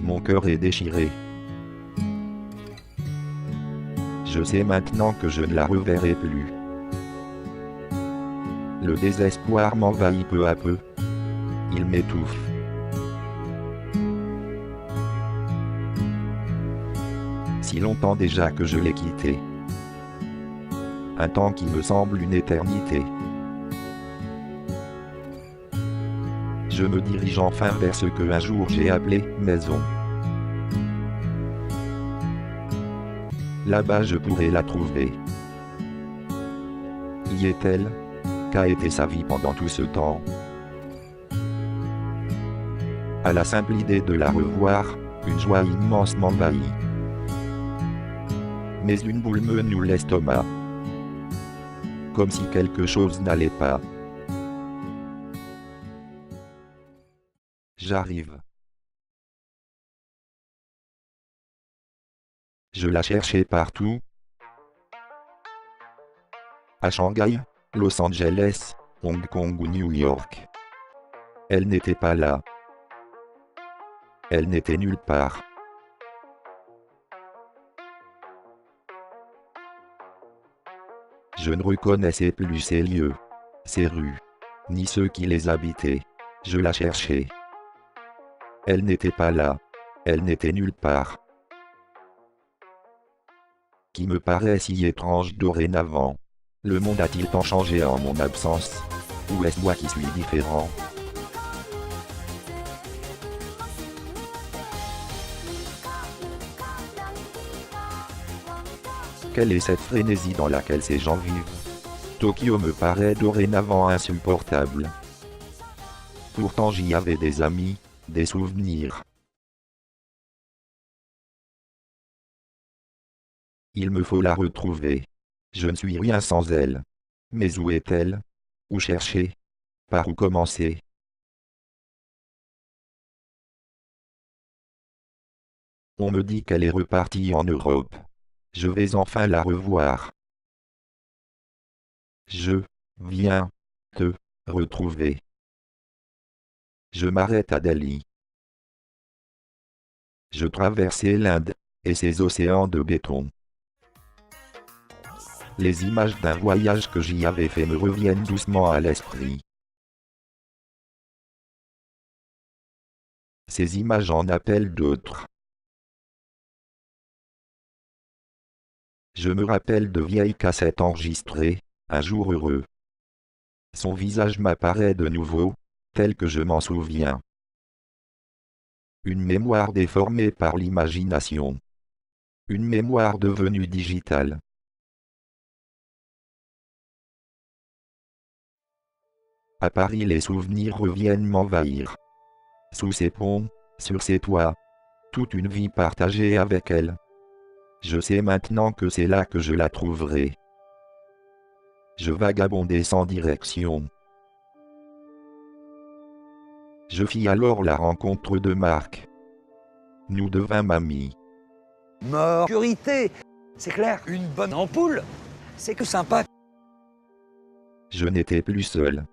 Mon cœur est déchiré. Je sais maintenant que je ne la reverrai plus. Le désespoir m'envahit peu à peu. Il m'étouffe. Si longtemps déjà que je l'ai quittée. Un temps qui me semble une éternité. Je me dirige enfin vers ce que un jour j'ai appelé maison. Là-bas je pourrais la trouver. Y est-elle? Qu'a été sa vie pendant tout ce temps? À la simple idée de la revoir, une joie immense m'envahit. Mais une boule me noue l'estomac. Comme si quelque chose n'allait pas. J'arrive. Je la cherchais partout. À Shanghai, Los Angeles, Hong Kong ou New York. Elle n'était pas là. Elle n'était nulle part. Je ne reconnaissais plus ces lieux, ces rues, ni ceux qui les habitaient. Je la cherchais. Elle n'était pas là. Elle n'était nulle part. Qui me paraît si étrange dorénavant. Le monde a-t-il tant changé en mon absence? Ou est-ce moi qui suis différent? Quelle est cette frénésie dans laquelle ces gens vivent? Tokyo me paraît dorénavant insupportable. Pourtant j'y avais des amis, des souvenirs. Il me faut la retrouver. Je ne suis rien sans elle. Mais où est-elle? Où chercher? Par où commencer? On me dit qu'elle est repartie en Europe. Je vais enfin la revoir. Je viens te retrouver. Je m'arrête à Delhi. Je traversais l'Inde et ses océans de béton. Les images d'un voyage que j'y avais fait me reviennent doucement à l'esprit. Ces images en appellent d'autres. Je me rappelle de vieilles cassettes enregistrées, un jour heureux. Son visage m'apparaît de nouveau, tel que je m'en souviens. Une mémoire déformée par l'imagination. Une mémoire devenue digitale. À Paris les souvenirs reviennent m'envahir. Sous ces ponts, sur ces toits. Toute une vie partagée avec elle. Je sais maintenant que c'est là que je la trouverai. Je vagabondais sans direction. Je fis alors la rencontre de Marc. Nous devînmes amis. Mort, purité, c'est clair, une bonne ampoule, c'est que sympa. Je n'étais plus seul.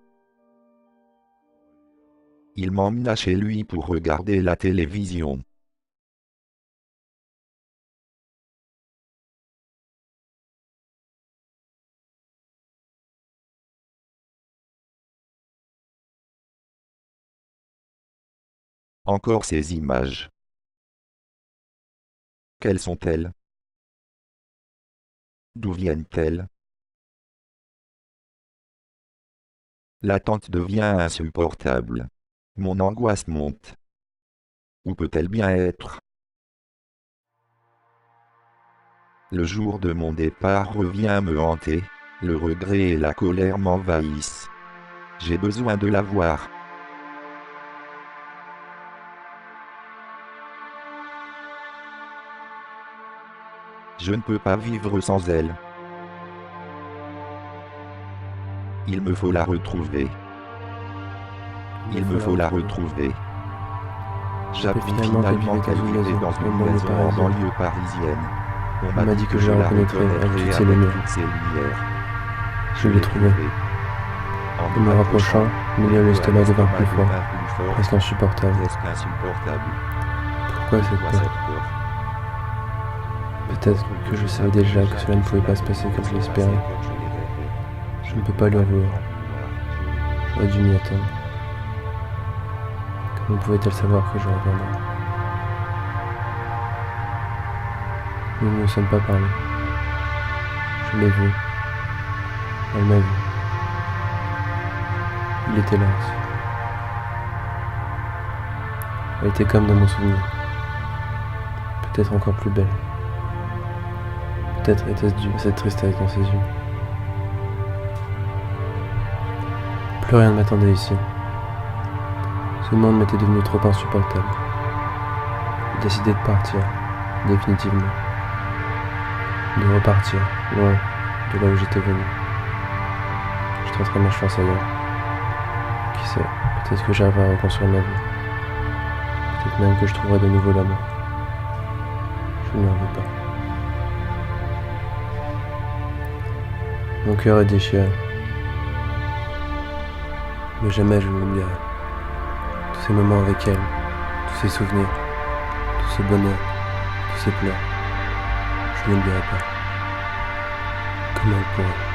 Il m'emmena chez lui pour regarder la télévision. Encore ces images. Quelles sont-elles? D'où viennent-elles? L'attente devient insupportable. Mon angoisse monte. Où peut-elle bien être? Le jour de mon départ revient me hanter. Le regret et la colère m'envahissent. J'ai besoin de la voir. Je ne peux pas vivre sans elle. Il me faut la retrouver. Il me faut la retrouver. J'appris finalement qu'elle vivait dans une maison en banlieue parisienne. On m'a dit que je la reconnaîtrais avec toutes ses lumières. Je l'ai trouvée. En me rapprochant, mais l'estomac devint plus fort, presque insupportable. Pourquoi cette peur? Peut-être que je savais déjà que cela ne pouvait pas se passer comme je l'espérais. Je ne peux pas lui en vouloir. J'aurais dû m'y attendre. Comment pouvait-elle savoir que je reviendrais? Nous ne nous sommes pas parlé. Je l'ai vu. Elle m'a vu. Il était là aussi. Elle était comme dans mon souvenir. Peut-être encore plus belle. Peut-être était-ce dû à cette tristesse dans ses yeux. Plus rien ne m'attendait ici. Ce monde m'était devenu trop insupportable. J'ai décidé de partir, définitivement. De repartir, loin de là où j'étais venu. Je tenterai ma chance ailleurs. Qui sait, peut-être que j'arriverai à reconstruire ma vie. Peut-être même que je trouverai de nouveau l'amour. Je ne lui en veux pas. Mon cœur est déchiré. Mais jamais je ne l'oublierai. Tous ces moments avec elle, tous ces souvenirs, tout ce bonheur, tous ces pleurs, je ne l'oublierai pas. Comment elle pourrait?